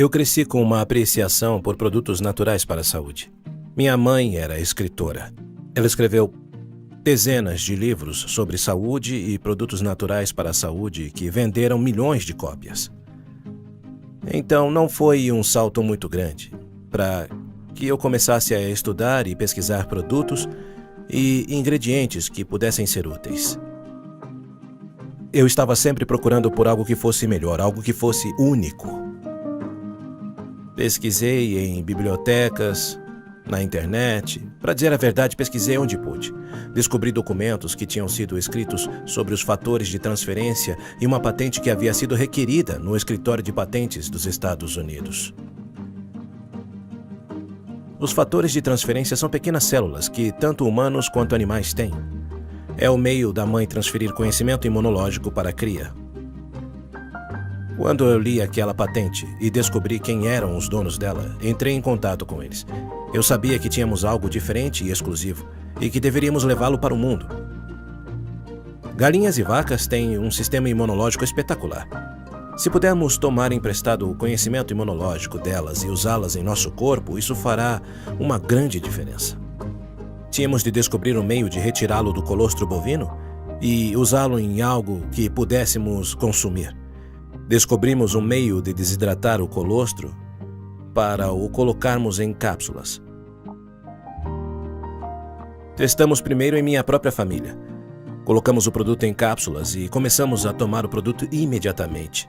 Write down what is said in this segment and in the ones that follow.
Eu cresci com uma apreciação por produtos naturais para a saúde. Minha mãe era escritora. Ela escreveu dezenas de livros sobre saúde e produtos naturais para a saúde que venderam milhões de cópias. Então, não foi um salto muito grande para que eu começasse a estudar e pesquisar produtos e ingredientes que pudessem ser úteis. Eu estava sempre procurando por algo que fosse melhor, algo que fosse único. Pesquisei em bibliotecas, na internet. Para dizer a verdade, pesquisei onde pude. Descobri documentos que tinham sido escritos sobre os fatores de transferência e uma patente que havia sido requerida no escritório de patentes dos Estados Unidos. Os fatores de transferência são pequenas células que tanto humanos quanto animais têm. É o meio da mãe transferir conhecimento imunológico para a cria. Quando eu li aquela patente e descobri quem eram os donos dela, entrei em contato com eles. Eu sabia que tínhamos algo diferente e exclusivo e que deveríamos levá-lo para o mundo. Galinhas e vacas têm um sistema imunológico espetacular. Se pudermos tomar emprestado o conhecimento imunológico delas e usá-las em nosso corpo, isso fará uma grande diferença. Tínhamos de descobrir um meio de retirá-lo do colostro bovino e usá-lo em algo que pudéssemos consumir. Descobrimos um meio de desidratar o colostro para o colocarmos em cápsulas. Testamos primeiro em minha própria família. Colocamos o produto em cápsulas e começamos a tomar o produto imediatamente.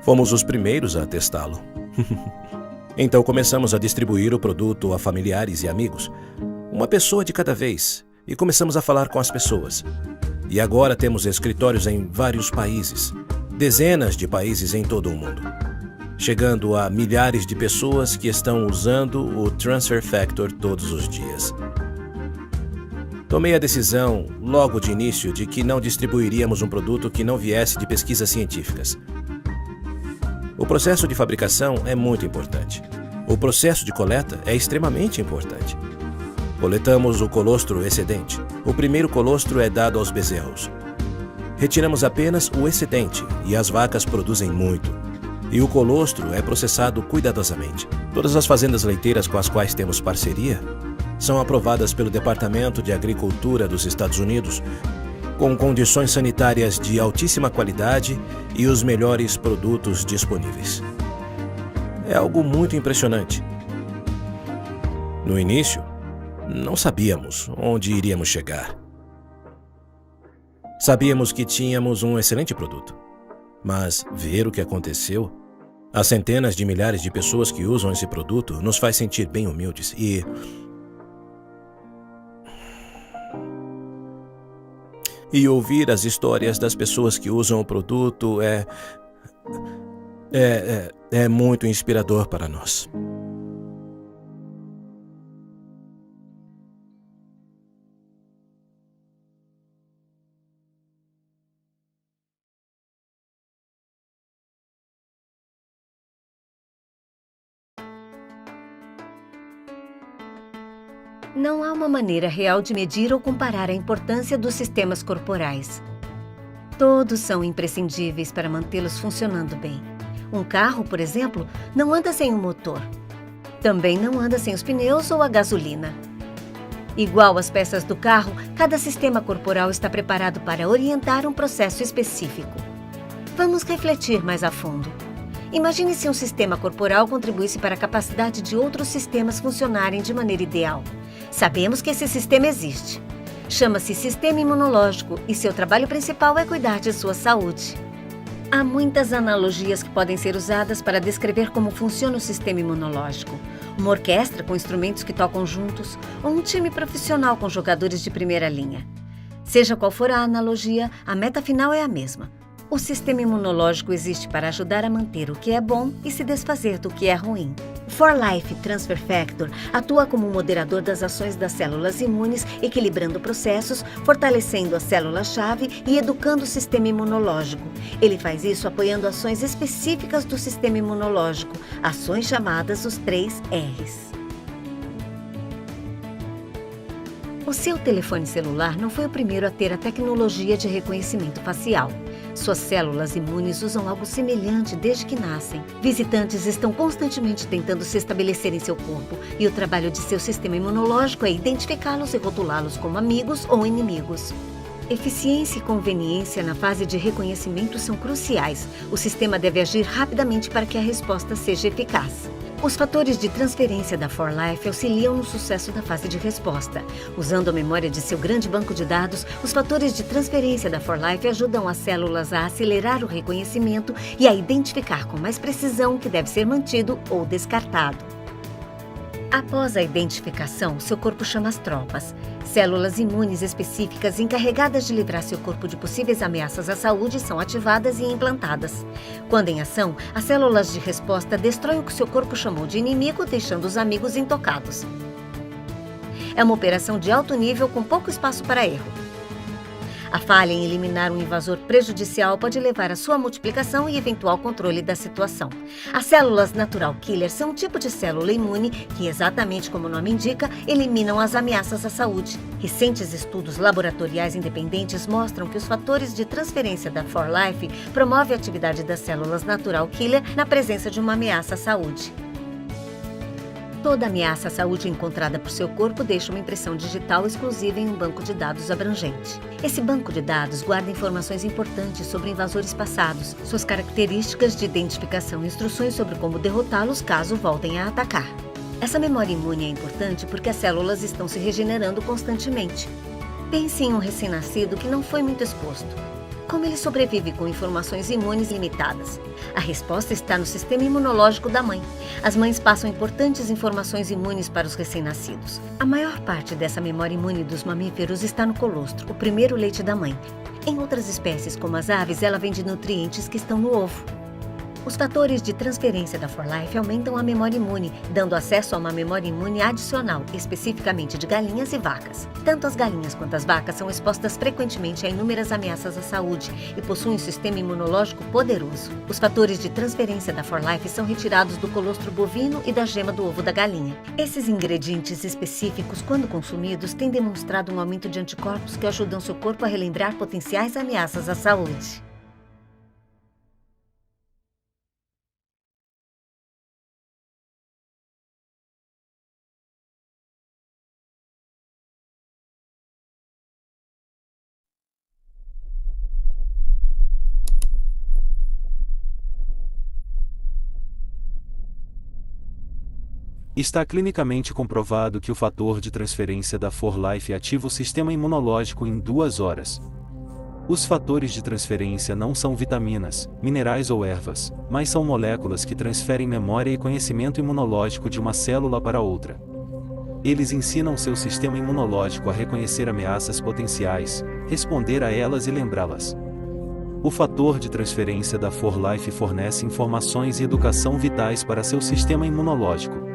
Fomos os primeiros a testá-lo. Então começamos a distribuir o produto a familiares e amigos, uma pessoa de cada vez, e começamos a falar com as pessoas. E agora temos escritórios em vários países, dezenas de países em todo o mundo, chegando a milhares de pessoas que estão usando o Transfer Factor todos os dias. Tomei a decisão, logo de início, de que não distribuiríamos um produto que não viesse de pesquisas científicas. O processo de fabricação é muito importante. O processo de coleta é extremamente importante. Coletamos o colostro excedente. O primeiro colostro é dado aos bezerros. Retiramos apenas o excedente e as vacas produzem muito. E o colostro é processado cuidadosamente. Todas as fazendas leiteiras com as quais temos parceria são aprovadas pelo Departamento de Agricultura dos Estados Unidos com condições sanitárias de altíssima qualidade e os melhores produtos disponíveis. É algo muito impressionante. No início, não sabíamos onde iríamos chegar. Sabíamos que tínhamos um excelente produto, mas ver o que aconteceu, as centenas de milhares de pessoas que usam esse produto, nos faz sentir bem humildes e ouvir as histórias das pessoas que usam o produto é muito inspirador para nós. Não há uma maneira real de medir ou comparar a importância dos sistemas corporais. Todos são imprescindíveis para mantê-los funcionando bem. Um carro, por exemplo, não anda sem um motor. Também não anda sem os pneus ou a gasolina. Igual às peças do carro, cada sistema corporal está preparado para orientar um processo específico. Vamos refletir mais a fundo. Imagine se um sistema corporal contribuísse para a capacidade de outros sistemas funcionarem de maneira ideal. Sabemos que esse sistema existe. Chama-se sistema imunológico e seu trabalho principal é cuidar de sua saúde. Há muitas analogias que podem ser usadas para descrever como funciona o sistema imunológico. Uma orquestra com instrumentos que tocam juntos ou um time profissional com jogadores de primeira linha. Seja qual for a analogia, a meta final é a mesma. O sistema imunológico existe para ajudar a manter o que é bom e se desfazer do que é ruim. O For Life Transfer Factor atua como um moderador das ações das células imunes, equilibrando processos, fortalecendo a célula-chave e educando o sistema imunológico. Ele faz isso apoiando ações específicas do sistema imunológico, ações chamadas os 3 R's. O seu telefone celular não foi o primeiro a ter a tecnologia de reconhecimento facial. Suas células imunes usam algo semelhante desde que nascem. Visitantes estão constantemente tentando se estabelecer em seu corpo, e o trabalho de seu sistema imunológico é identificá-los e rotulá-los como amigos ou inimigos. Eficiência e conveniência na fase de reconhecimento são cruciais. O sistema deve agir rapidamente para que a resposta seja eficaz. Os fatores de transferência da 4Life auxiliam no sucesso da fase de resposta. Usando a memória de seu grande banco de dados, os fatores de transferência da 4Life ajudam as células a acelerar o reconhecimento e a identificar com mais precisão o que deve ser mantido ou descartado. Após a identificação, seu corpo chama as tropas. Células imunes específicas encarregadas de livrar seu corpo de possíveis ameaças à saúde são ativadas e implantadas. Quando em ação, as células de resposta destroem o que seu corpo chamou de inimigo, deixando os amigos intocados. É uma operação de alto nível com pouco espaço para erro. A falha em eliminar um invasor prejudicial pode levar à sua multiplicação e eventual controle da situação. As células natural killer são um tipo de célula imune que, exatamente como o nome indica, eliminam as ameaças à saúde. Recentes estudos laboratoriais independentes mostram que os fatores de transferência da 4Life promovem a atividade das células natural killer na presença de uma ameaça à saúde. Toda ameaça à saúde encontrada por seu corpo deixa uma impressão digital exclusiva em um banco de dados abrangente. Esse banco de dados guarda informações importantes sobre invasores passados, suas características de identificação e instruções sobre como derrotá-los caso voltem a atacar. Essa memória imune é importante porque as células estão se regenerando constantemente. Pense em um recém-nascido que não foi muito exposto. Como ele sobrevive com informações imunes limitadas? A resposta está no sistema imunológico da mãe. As mães passam importantes informações imunes para os recém-nascidos. A maior parte dessa memória imune dos mamíferos está no colostro, o primeiro leite da mãe. Em outras espécies, como as aves, ela vem de nutrientes que estão no ovo. Os fatores de transferência da 4Life aumentam a memória imune, dando acesso a uma memória imune adicional, especificamente de galinhas e vacas. Tanto as galinhas quanto as vacas são expostas frequentemente a inúmeras ameaças à saúde e possuem um sistema imunológico poderoso. Os fatores de transferência da 4Life são retirados do colostro bovino e da gema do ovo da galinha. Esses ingredientes específicos, quando consumidos, têm demonstrado um aumento de anticorpos que ajudam seu corpo a relembrar potenciais ameaças à saúde. Está clinicamente comprovado que o fator de transferência da 4Life ativa o sistema imunológico em 2 horas. Os fatores de transferência não são vitaminas, minerais ou ervas, mas são moléculas que transferem memória e conhecimento imunológico de uma célula para outra. Eles ensinam seu sistema imunológico a reconhecer ameaças potenciais, responder a elas e lembrá-las. O fator de transferência da 4Life fornece informações e educação vitais para seu sistema imunológico.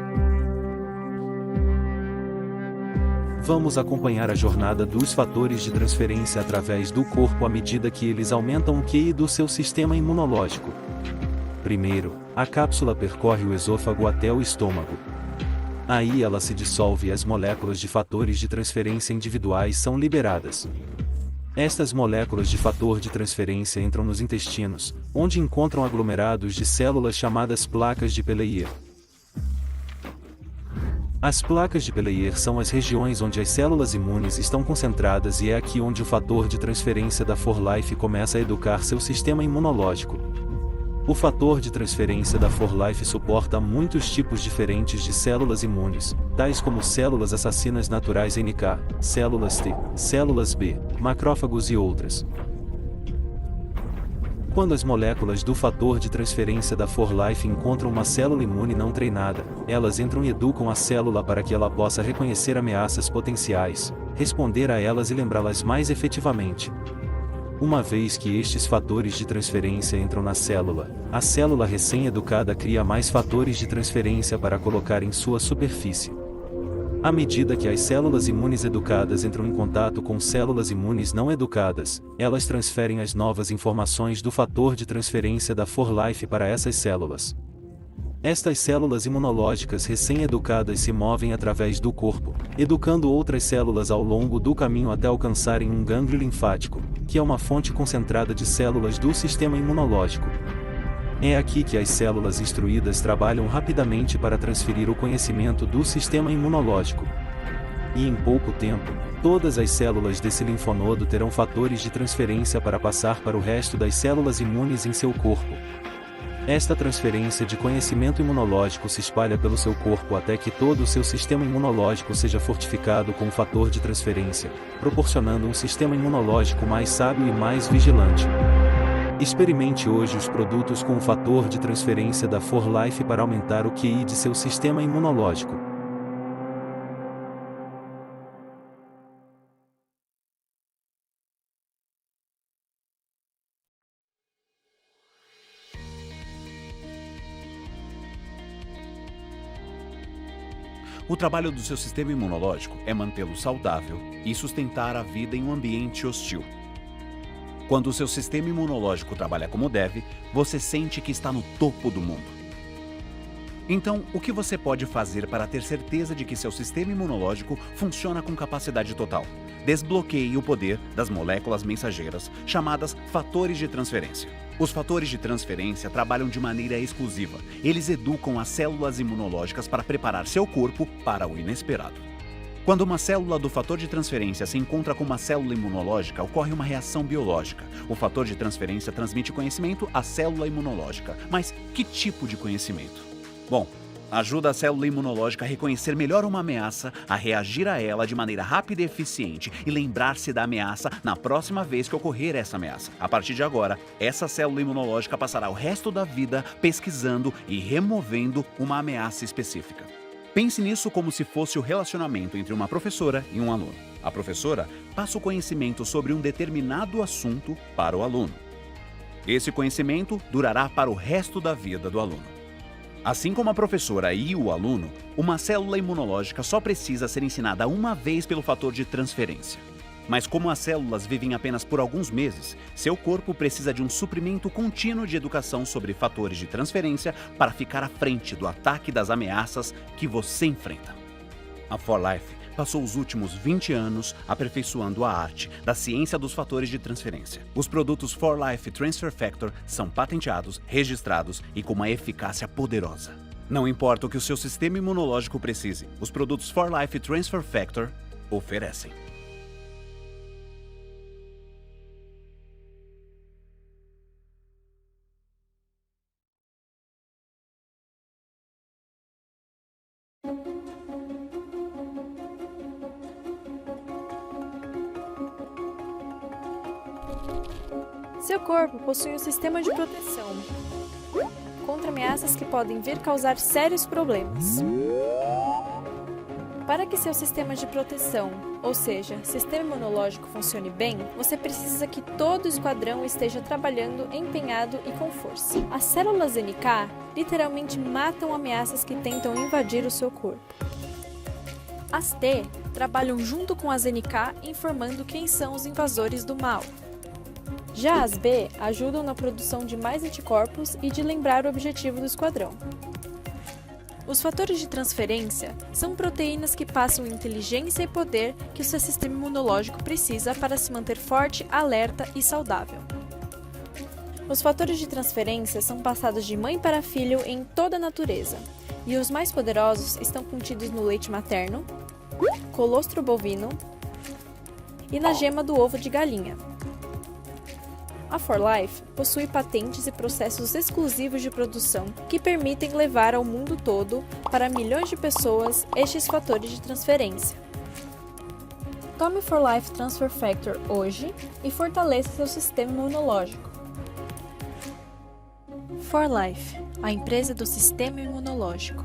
Vamos acompanhar a jornada dos fatores de transferência através do corpo à medida que eles aumentam o QI do seu sistema imunológico. Primeiro, a cápsula percorre o esôfago até o estômago. Aí ela se dissolve e as moléculas de fatores de transferência individuais são liberadas. Estas moléculas de fator de transferência entram nos intestinos, onde encontram aglomerados de células chamadas placas de Peleier. As placas de Peleier são as regiões onde as células imunes estão concentradas e é aqui onde o fator de transferência da 4Life começa a educar seu sistema imunológico. O fator de transferência da 4Life suporta muitos tipos diferentes de células imunes, tais como células assassinas naturais NK, células T, células B, macrófagos e outras. Quando as moléculas do fator de transferência da 4Life encontram uma célula imune não treinada, elas entram e educam a célula para que ela possa reconhecer ameaças potenciais, responder a elas e lembrá-las mais efetivamente. Uma vez que estes fatores de transferência entram na célula, a célula recém-educada cria mais fatores de transferência para colocar em sua superfície. À medida que as células imunes educadas entram em contato com células imunes não educadas, elas transferem as novas informações do fator de transferência da 4Life para essas células. Estas células imunológicas recém-educadas se movem através do corpo, educando outras células ao longo do caminho até alcançarem um gânglio linfático, que é uma fonte concentrada de células do sistema imunológico. É aqui que as células instruídas trabalham rapidamente para transferir o conhecimento do sistema imunológico. E em pouco tempo, todas as células desse linfonodo terão fatores de transferência para passar para o resto das células imunes em seu corpo. Esta transferência de conhecimento imunológico se espalha pelo seu corpo até que todo o seu sistema imunológico seja fortificado com o fator de transferência, proporcionando um sistema imunológico mais sábio e mais vigilante. Experimente hoje os produtos com o fator de transferência da 4Life para aumentar o QI de seu sistema imunológico. O trabalho do seu sistema imunológico é mantê-lo saudável e sustentar a vida em um ambiente hostil. Quando o seu sistema imunológico trabalha como deve, você sente que está no topo do mundo. Então, o que você pode fazer para ter certeza de que seu sistema imunológico funciona com capacidade total? Desbloqueie o poder das moléculas mensageiras, chamadas fatores de transferência. Os fatores de transferência trabalham de maneira exclusiva. Eles educam as células imunológicas para preparar seu corpo para o inesperado. Quando uma célula do fator de transferência se encontra com uma célula imunológica, ocorre uma reação biológica. O fator de transferência transmite conhecimento à célula imunológica. Mas que tipo de conhecimento? Bom, ajuda a célula imunológica a reconhecer melhor uma ameaça, a reagir a ela de maneira rápida e eficiente e lembrar-se da ameaça na próxima vez que ocorrer essa ameaça. A partir de agora, essa célula imunológica passará o resto da vida pesquisando e removendo uma ameaça específica. Pense nisso como se fosse o relacionamento entre uma professora e um aluno. A professora passa o conhecimento sobre um determinado assunto para o aluno. Esse conhecimento durará para o resto da vida do aluno. Assim como a professora e o aluno, uma célula imunológica só precisa ser ensinada uma vez pelo fator de transferência. Mas como as células vivem apenas por alguns meses, seu corpo precisa de um suprimento contínuo de educação sobre fatores de transferência para ficar à frente do ataque das ameaças que você enfrenta. A 4Life passou os últimos 20 anos aperfeiçoando a arte da ciência dos fatores de transferência. Os produtos 4Life Transfer Factor são patenteados, registrados e com uma eficácia poderosa. Não importa o que o seu sistema imunológico precise, os produtos 4Life Transfer Factor oferecem. Seu corpo possui um sistema de proteção contra ameaças que podem vir causar sérios problemas. Para que seu sistema de proteção, ou seja, sistema imunológico, funcione bem, você precisa que todo o esquadrão esteja trabalhando empenhado e com força. As células NK literalmente matam ameaças que tentam invadir o seu corpo. As T trabalham junto com as NK informando quem são os invasores do mal. Já as B ajudam na produção de mais anticorpos e de lembrar o objetivo do esquadrão. Os fatores de transferência são proteínas que passam inteligência e poder que o seu sistema imunológico precisa para se manter forte, alerta e saudável. Os fatores de transferência são passados de mãe para filho em toda a natureza, e os mais poderosos estão contidos no leite materno, colostro bovino e na gema do ovo de galinha. A 4Life possui patentes e processos exclusivos de produção que permitem levar ao mundo todo, para milhões de pessoas, estes fatores de transferência. Tome 4Life Transfer Factor hoje e fortaleça seu sistema imunológico. 4Life, a empresa do sistema imunológico.